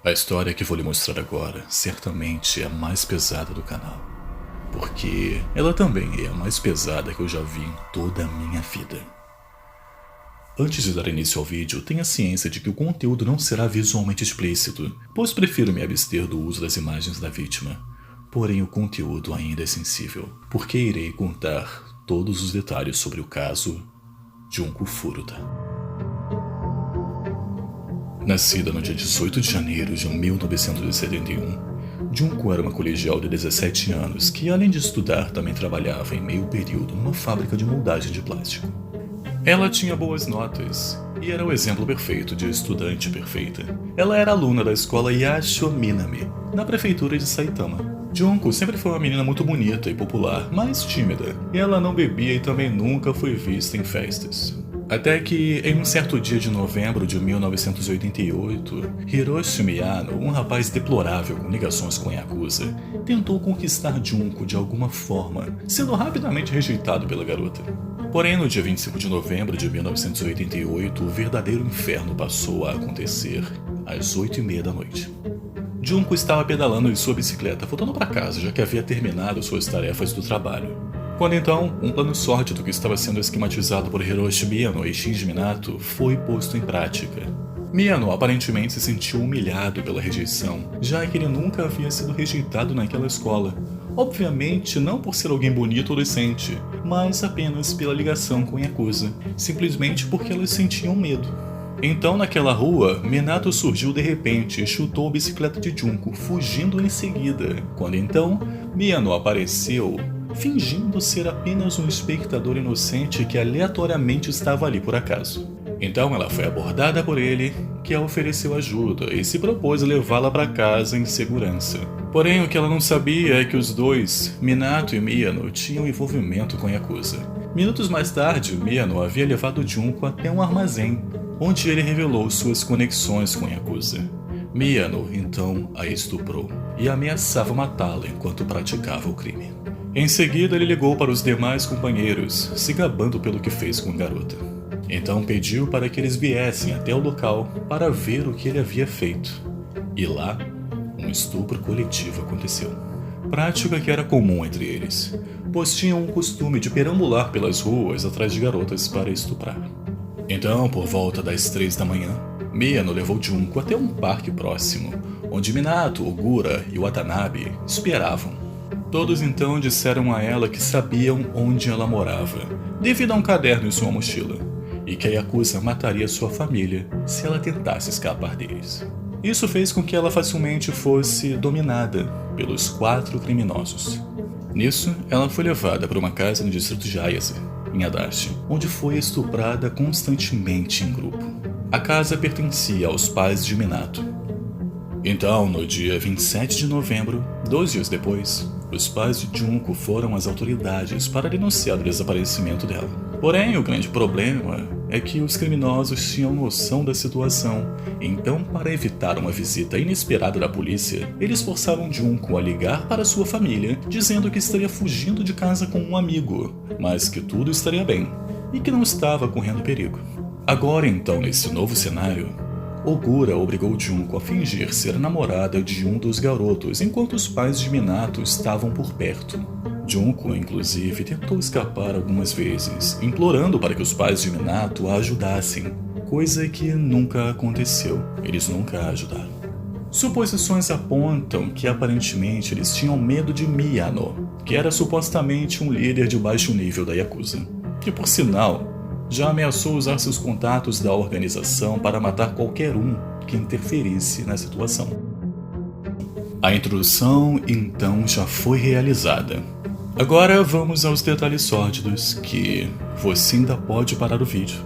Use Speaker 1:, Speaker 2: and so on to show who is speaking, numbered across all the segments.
Speaker 1: A história que vou lhe mostrar agora certamente é a mais pesada do canal, porque ela também é a mais pesada que eu já vi em toda a minha vida. Antes de dar início ao vídeo, tenha ciência de que o conteúdo não será visualmente explícito, pois prefiro me abster do uso das imagens da vítima. Porém, o conteúdo ainda é sensível, porque irei contar todos os detalhes sobre o caso Junko Furuta. Nascida no dia 18 de janeiro de 1971, Junko era uma colegial de 17 anos que, além de estudar, também trabalhava em meio período numa fábrica de moldagem de plástico. Ela tinha boas notas e era o exemplo perfeito de estudante perfeita. Ela era aluna da escola Yasho Minami, na prefeitura de Saitama. Junko sempre foi uma menina muito bonita e popular, mas tímida. Ela não bebia e também nunca foi vista em festas. Até que, em um certo dia de novembro de 1988, Hiroshi Miyano, um rapaz deplorável com ligações com Yakuza, tentou conquistar Junko de alguma forma, sendo rapidamente rejeitado pela garota. Porém, no dia 25 de novembro de 1988, o verdadeiro inferno passou a acontecer às 8h30 da noite. Junko estava pedalando em sua bicicleta, voltando para casa, já que havia terminado suas tarefas do trabalho. Quando então, um plano sórdido que estava sendo esquematizado por Hiroshi Miyano e Shinji Minato foi posto em prática. Miyano aparentemente se sentiu humilhado pela rejeição, já que ele nunca havia sido rejeitado naquela escola. Obviamente não por ser alguém bonito ou decente, mas apenas pela ligação com Yakuza, simplesmente porque elas sentiam medo. Então, naquela rua, Minato surgiu de repente e chutou a bicicleta de Junko, fugindo em seguida. Quando então, Miyano apareceu, fingindo ser apenas um espectador inocente que aleatoriamente estava ali por acaso. Então ela foi abordada por ele, que a ofereceu ajuda e se propôs a levá-la para casa em segurança. Porém, o que ela não sabia é que os dois, Minato e Miyano, tinham envolvimento com Yakuza. Minutos mais tarde, Miyano havia levado Junko até um armazém, onde ele revelou suas conexões com Yakuza. Miyano, então, a estuprou e ameaçava matá-la enquanto praticava o crime. Em seguida, ele ligou para os demais companheiros, se gabando pelo que fez com a garota. Então pediu para que eles viessem até o local para ver o que ele havia feito. E lá, um estupro coletivo aconteceu. Prática que era comum entre eles, pois tinham o costume de perambular pelas ruas atrás de garotas para estuprar. Então, por volta das 3 da manhã, Miyano levou Junko até um parque próximo, onde Minato, Ogura e Watanabe esperavam. Todos então disseram a ela que sabiam onde ela morava, devido a um caderno em sua mochila, e que a Yakuza mataria sua família se ela tentasse escapar deles. Isso fez com que ela facilmente fosse dominada pelos 4 criminosos. Nisso, ela foi levada para uma casa no distrito de Ayase, em Adachi, onde foi estuprada constantemente em grupo. A casa pertencia aos pais de Minato. Então, no dia 27 de novembro, 2 dias depois, os pais de Junko foram às autoridades para denunciar o desaparecimento dela. Porém, o grande problema é que os criminosos tinham noção da situação, então, para evitar uma visita inesperada da polícia, eles forçaram Junko a ligar para sua família, dizendo que estaria fugindo de casa com um amigo, mas que tudo estaria bem, e que não estava correndo perigo. Agora então, nesse novo cenário, Ogura obrigou Junko a fingir ser namorada de um dos garotos enquanto os pais de Minato estavam por perto. Junko, inclusive, tentou escapar algumas vezes, implorando para que os pais de Minato a ajudassem, coisa que nunca aconteceu. Eles nunca a ajudaram. Suposições apontam que aparentemente eles tinham medo de Miyano, que era supostamente um líder de baixo nível da Yakuza, que por sinal já ameaçou usar seus contatos da organização para matar qualquer um que interferisse na situação. A introdução, então, já foi realizada. Agora vamos aos detalhes sórdidos que você ainda pode parar o vídeo,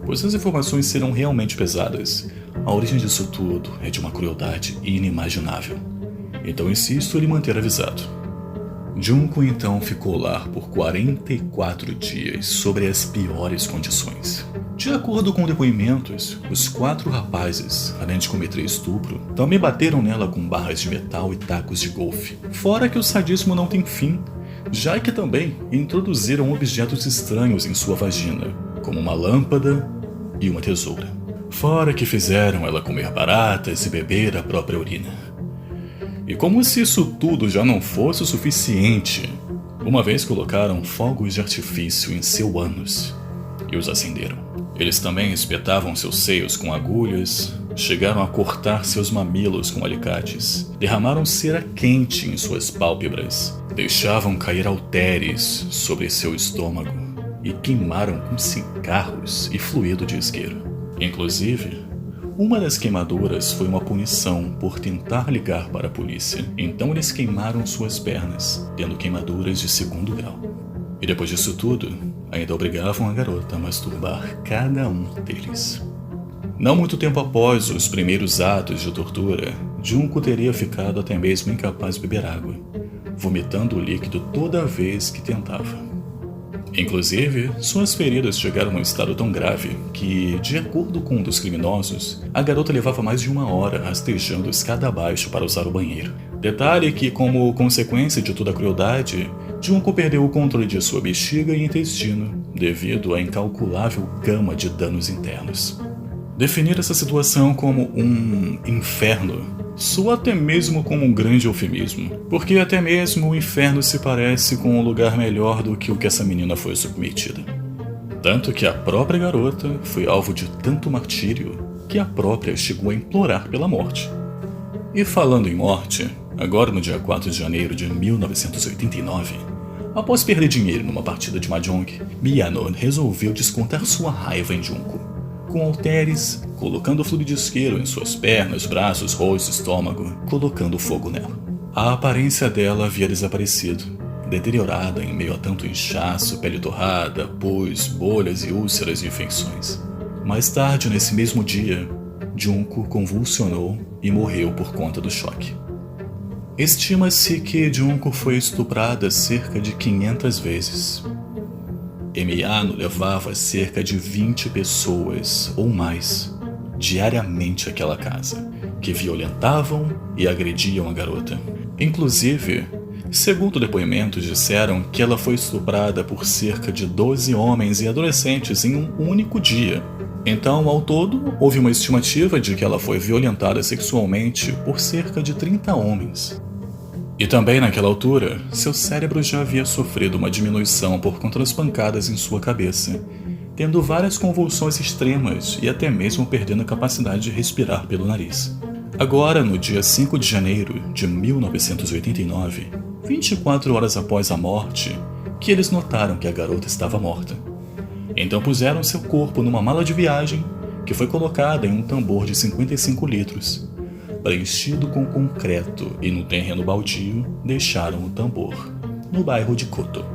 Speaker 1: pois as informações serão realmente pesadas. A origem disso tudo é de uma crueldade inimaginável. Então insisto em lhe manter avisado. Junko então ficou lá por 44 dias sobre as piores condições. De acordo com depoimentos, os 4 rapazes, além de cometer estupro, também bateram nela com barras de metal e tacos de golfe. Fora que o sadismo não tem fim, já que também introduziram objetos estranhos em sua vagina, como uma lâmpada e uma tesoura. Fora que fizeram ela comer baratas e beber a própria urina. E como se isso tudo já não fosse o suficiente, uma vez colocaram fogos de artifício em seu ânus e os acenderam. Eles também espetavam seus seios com agulhas, chegaram a cortar seus mamilos com alicates, derramaram cera quente em suas pálpebras, deixavam cair halteres sobre seu estômago e queimaram com cigarros e fluido de isqueiro. Inclusive, uma das queimaduras foi uma punição por tentar ligar para a polícia. Então eles queimaram suas pernas, tendo queimaduras de 2º grau. E depois disso tudo, ainda obrigavam a garota a masturbar cada um deles. Não muito tempo após os primeiros atos de tortura, Junko teria ficado até mesmo incapaz de beber água, vomitando o líquido toda vez que tentava. Inclusive, suas feridas chegaram num estado tão grave que, de acordo com um dos criminosos, a garota levava mais de 1 hora rastejando escada abaixo para usar o banheiro. Detalhe que, como consequência de toda a crueldade, Junko perdeu o controle de sua bexiga e intestino devido à incalculável gama de danos internos. Definir essa situação como um inferno soa até mesmo como um grande eufemismo, porque até mesmo o inferno se parece com um lugar melhor do que o que essa menina foi submetida. Tanto que a própria garota foi alvo de tanto martírio que a própria chegou a implorar pela morte. E falando em morte, agora no dia 4 de janeiro de 1989, após perder dinheiro numa partida de Mahjong, Miyano resolveu descontar sua raiva em Junko, com halteres, colocando fluido de isqueiro em suas pernas, braços, rosto, estômago, colocando fogo nela. A aparência dela havia desaparecido, deteriorada em meio a tanto inchaço, pele torrada, pus, bolhas e úlceras de infecções. Mais tarde, nesse mesmo dia, Junko convulsionou e morreu por conta do choque. Estima-se que Junko foi estuprada cerca de 500 vezes. Miyano levava cerca de 20 pessoas ou mais diariamente àquela casa, que violentavam e agrediam a garota. Inclusive, segundo depoimentos, disseram que ela foi estuprada por cerca de 12 homens e adolescentes em um único dia. Então, ao todo, houve uma estimativa de que ela foi violentada sexualmente por cerca de 30 homens. E também naquela altura, seu cérebro já havia sofrido uma diminuição por conta das pancadas em sua cabeça, tendo várias convulsões extremas e até mesmo perdendo a capacidade de respirar pelo nariz. Agora, no dia 5 de janeiro de 1989, 24 horas após a morte, que eles notaram que a garota estava morta. Então puseram seu corpo numa mala de viagem, que foi colocada em um tambor de 55 litros, preenchido com concreto, e no terreno baldio deixaram o tambor, no bairro de Koto.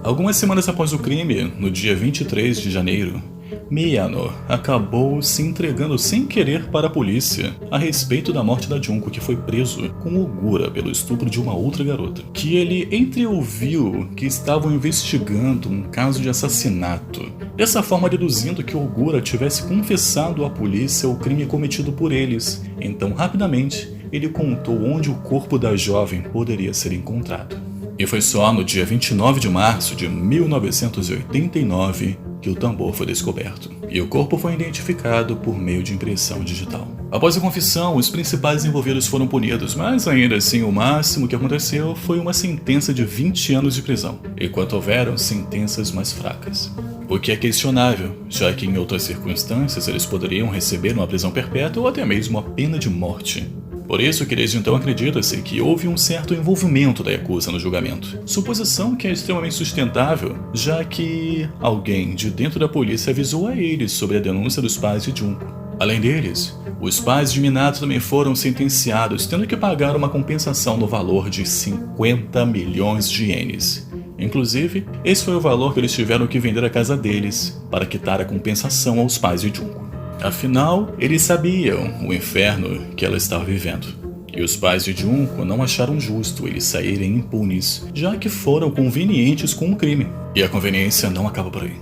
Speaker 1: Algumas semanas após o crime, no dia 23 de janeiro, Miyano acabou se entregando sem querer para a polícia a respeito da morte da Junko, que foi preso com Ogura pelo estupro de uma outra garota, que ele entreouviu que estavam investigando um caso de assassinato, dessa forma deduzindo que Ogura tivesse confessado à polícia o crime cometido por eles. Então, rapidamente, ele contou onde o corpo da jovem poderia ser encontrado. E foi só no dia 29 de março de 1989 que o tambor foi descoberto, e o corpo foi identificado por meio de impressão digital. Após a confissão, os principais envolvidos foram punidos, mas ainda assim o máximo que aconteceu foi uma sentença de 20 anos de prisão, enquanto houveram sentenças mais fracas. O que é questionável, já que em outras circunstâncias eles poderiam receber uma prisão perpétua ou até mesmo a pena de morte. Por isso que desde então acredita-se que houve um certo envolvimento da Yakuza no julgamento. Suposição que é extremamente sustentável, já que alguém de dentro da polícia avisou a eles sobre a denúncia dos pais de Junko. Além deles, os pais de Minato também foram sentenciados, tendo que pagar uma compensação no valor de 50 milhões de ienes. Inclusive, esse foi o valor que eles tiveram que vender a casa deles para quitar a compensação aos pais de Junko. Afinal, eles sabiam o inferno que ela estava vivendo. E os pais de Junko não acharam justo eles saírem impunes, já que foram convenientes com o crime. E a conveniência não acaba por aí,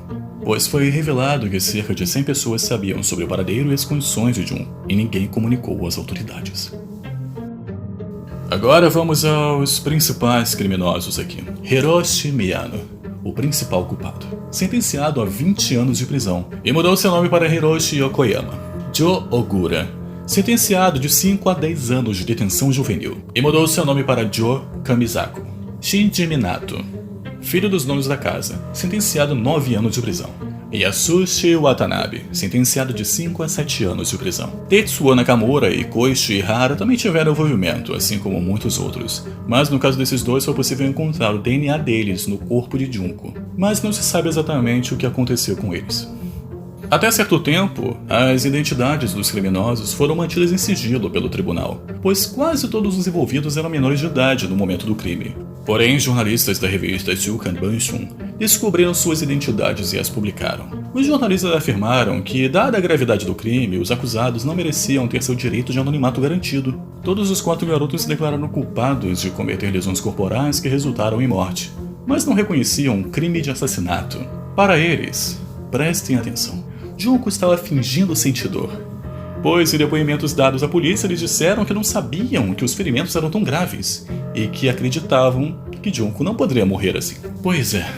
Speaker 1: pois foi revelado que cerca de 100 pessoas sabiam sobre o paradeiro e as condições de Junko, e ninguém comunicou às autoridades. Agora vamos aos principais criminosos aqui. Hiroshi Miyano, o principal culpado, sentenciado a 20 anos de prisão, e mudou seu nome para Hiroshi Yokoyama. Joe Ogura, sentenciado de 5 a 10 anos de detenção juvenil, e mudou seu nome para Joe Kamisaku. Shinji Minato, filho dos donos da casa, sentenciado a 9 anos de prisão. Yasushi Watanabe, sentenciado de 5 a 7 anos de prisão. Tetsuo Nakamura e Koichi Ihara também tiveram envolvimento, assim como muitos outros, mas no caso desses dois foi possível encontrar o DNA deles no corpo de Junko, mas não se sabe exatamente o que aconteceu com eles. Até certo tempo, as identidades dos criminosos foram mantidas em sigilo pelo tribunal, pois quase todos os envolvidos eram menores de idade no momento do crime. Porém, jornalistas da revista Shukan Banshun descobriram suas identidades e as publicaram. Os jornalistas afirmaram que, dada a gravidade do crime, os acusados não mereciam ter seu direito de anonimato garantido. Todos os 4 garotos se declararam culpados de cometer lesões corporais que resultaram em morte, mas não reconheciam um crime de assassinato. Para eles, prestem atenção, Junko estava fingindo sentir dor, pois em depoimentos dados à polícia eles disseram que não sabiam que os ferimentos eram tão graves e que acreditavam que Junko não poderia morrer assim. Pois é,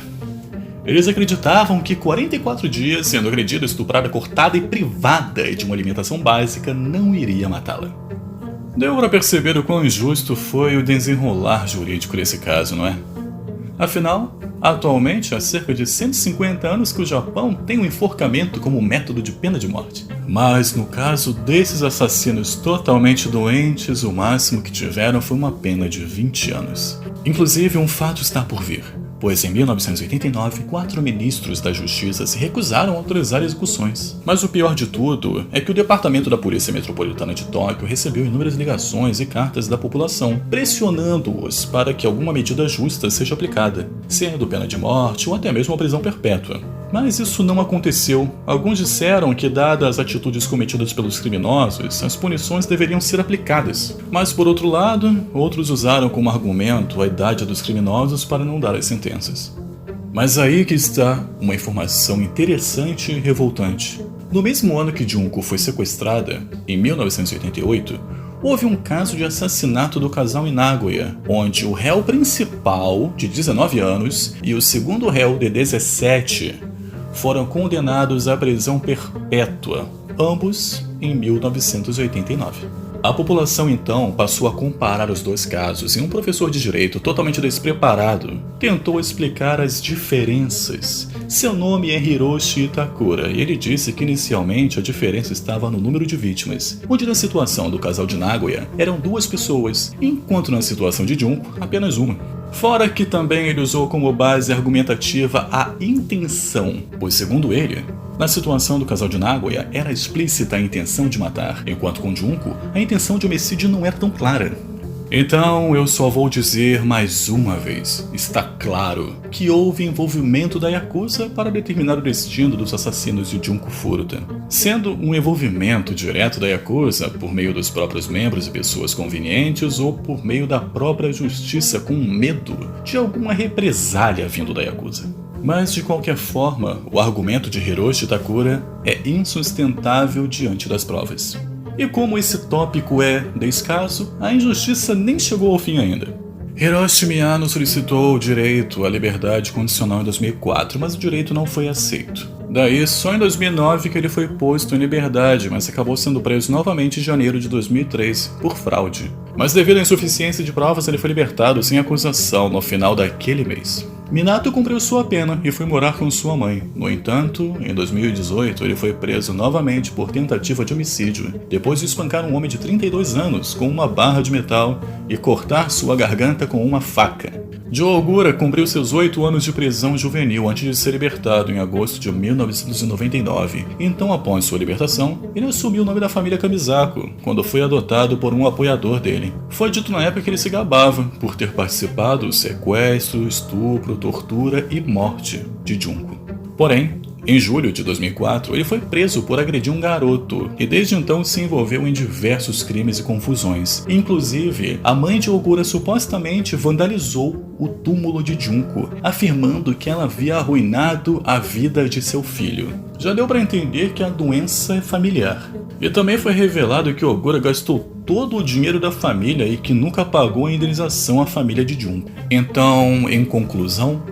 Speaker 1: eles acreditavam que 44 dias sendo agredida, estuprada, cortada e privada de uma alimentação básica não iria matá-la. Deu para perceber o quão injusto foi o desenrolar jurídico desse caso, não é? Afinal, atualmente há cerca de 150 anos que o Japão tem o enforcamento como método de pena de morte. Mas no caso desses assassinos totalmente doentes, o máximo que tiveram foi uma pena de 20 anos. Inclusive, um fato está por vir, pois em 1989, 4 ministros da Justiça se recusaram a autorizar execuções. Mas o pior de tudo é que o Departamento da Polícia Metropolitana de Tóquio recebeu inúmeras ligações e cartas da população, pressionando-os para que alguma medida justa seja aplicada, sendo pena de morte ou até mesmo a prisão perpétua. Mas isso não aconteceu. Alguns disseram que, dadas as atitudes cometidas pelos criminosos, as punições deveriam ser aplicadas. Mas, por outro lado, outros usaram como argumento a idade dos criminosos para não dar as sentenças. Mas aí que está uma informação interessante e revoltante. No mesmo ano que Junko foi sequestrada, em 1988, houve um caso de assassinato do casal em Nagoya, onde o réu principal, de 19 anos, e o segundo réu, de 17, foram condenados à prisão perpétua, ambos em 1989. A população então passou a comparar os dois casos e um professor de direito totalmente despreparado tentou explicar as diferenças. Seu nome é Hiroshi Itakura e ele disse que inicialmente a diferença estava no número de vítimas, onde na situação do casal de Nagoya eram 2 pessoas, enquanto na situação de Junko apenas uma. Fora que também ele usou como base argumentativa a intenção, pois segundo ele, na situação do casal de Nagoya era explícita a intenção de matar, enquanto com Junko a intenção de homicídio não era tão clara. Então eu só vou dizer mais uma vez, está claro que houve envolvimento da Yakuza para determinar o destino dos assassinos de Junko Furuta, sendo um envolvimento direto da Yakuza por meio dos próprios membros e pessoas convenientes ou por meio da própria justiça com medo de alguma represália vindo da Yakuza. Mas de qualquer forma, o argumento de Hiroshi Itakura é insustentável diante das provas. E como esse tópico é descaso, a injustiça nem chegou ao fim ainda. Hiroshi Miyano solicitou o direito à liberdade condicional em 2004, mas o direito não foi aceito. Daí, só em 2009 que ele foi posto em liberdade, mas acabou sendo preso novamente em janeiro de 2003 por fraude. Mas devido à insuficiência de provas, ele foi libertado sem acusação no final daquele mês. Minato cumpriu sua pena e foi morar com sua mãe. No entanto, em 2018, ele foi preso novamente por tentativa de homicídio, depois de espancar um homem de 32 anos com uma barra de metal e cortar sua garganta com uma faca. Joe Ogura cumpriu seus 8 anos de prisão juvenil antes de ser libertado em agosto de 1999. Então, após sua libertação, ele assumiu o nome da família Kamisaku, quando foi adotado por um apoiador dele. Foi dito na época que ele se gabava por ter participado do sequestro, estupro, tortura e morte de Junko. Porém, em julho de 2004, ele foi preso por agredir um garoto e desde então se envolveu em diversos crimes e confusões. Inclusive, a mãe de Ogura supostamente vandalizou o túmulo de Junko, afirmando que ela havia arruinado a vida de seu filho. Já deu para entender que a doença é familiar. E também foi revelado que Ogura gastou todo o dinheiro da família e que nunca pagou a indenização à família de Junko. Então, em conclusão,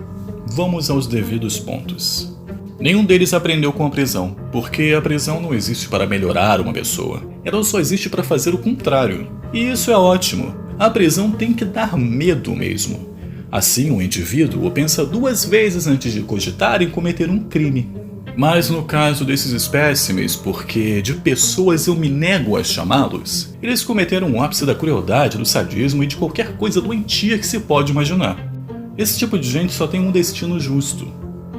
Speaker 1: vamos aos devidos pontos. Nenhum deles aprendeu com a prisão, porque a prisão não existe para melhorar uma pessoa, ela só existe para fazer o contrário. E isso é ótimo. A prisão tem que dar medo mesmo. Assim, o indivíduo pensa 2 vezes antes de cogitar em cometer um crime. Mas no caso desses espécimes, porque de pessoas eu me nego a chamá-los, eles cometeram o ápice da crueldade, do sadismo e de qualquer coisa doentia que se pode imaginar. Esse tipo de gente só tem um destino justo: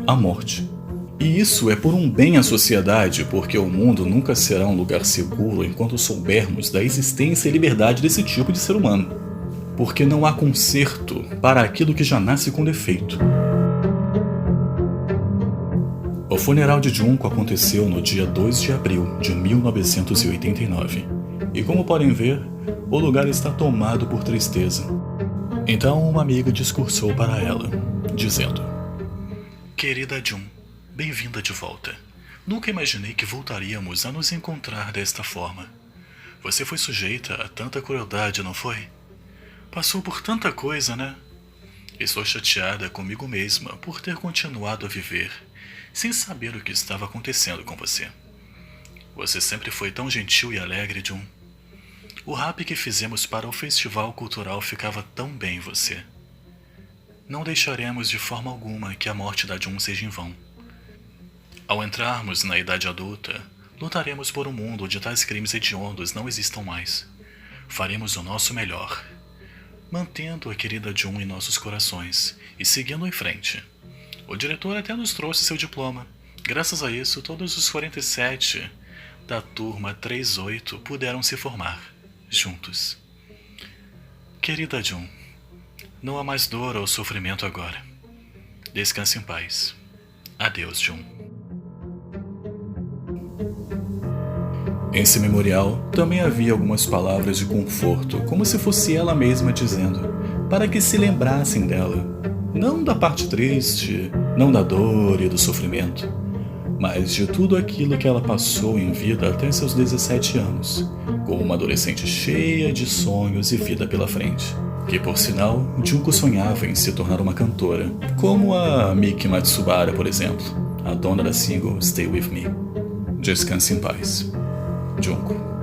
Speaker 1: a morte. E isso é por um bem à sociedade, porque o mundo nunca será um lugar seguro enquanto soubermos da existência e liberdade desse tipo de ser humano. Porque não há conserto para aquilo que já nasce com defeito. O funeral de Junko aconteceu no dia 2 de abril de 1989. E como podem ver, o lugar está tomado por tristeza. Então uma amiga discursou para ela, dizendo: "Querida Jun, bem-vinda de volta. Nunca imaginei que voltaríamos a nos encontrar desta forma. Você foi sujeita a tanta crueldade, não foi? Passou por tanta coisa, né? Estou chateada comigo mesma por ter continuado a viver, sem saber o que estava acontecendo com você. Você sempre foi tão gentil e alegre, Jun. O rap que fizemos para o festival cultural ficava tão bem em você. Não deixaremos de forma alguma que a morte da Jun seja em vão. Ao entrarmos na idade adulta, lutaremos por um mundo onde tais crimes hediondos não existam mais. Faremos o nosso melhor, mantendo a querida Jun em nossos corações e seguindo em frente. O diretor até nos trouxe seu diploma. Graças a isso, todos os 47 da turma 38 puderam se formar, juntos. Querida Jun, não há mais dor ou sofrimento agora. Descanse em paz. Adeus, Jun." Em seu memorial, também havia algumas palavras de conforto, como se fosse ela mesma dizendo, para que se lembrassem dela. Não da parte triste, não da dor e do sofrimento, mas de tudo aquilo que ela passou em vida até seus 17 anos, como uma adolescente cheia de sonhos e vida pela frente. Que, por sinal, Junko sonhava em se tornar uma cantora, como a Miki Matsubara, por exemplo, a dona da single Stay With Me. Descanse em paz, Junko.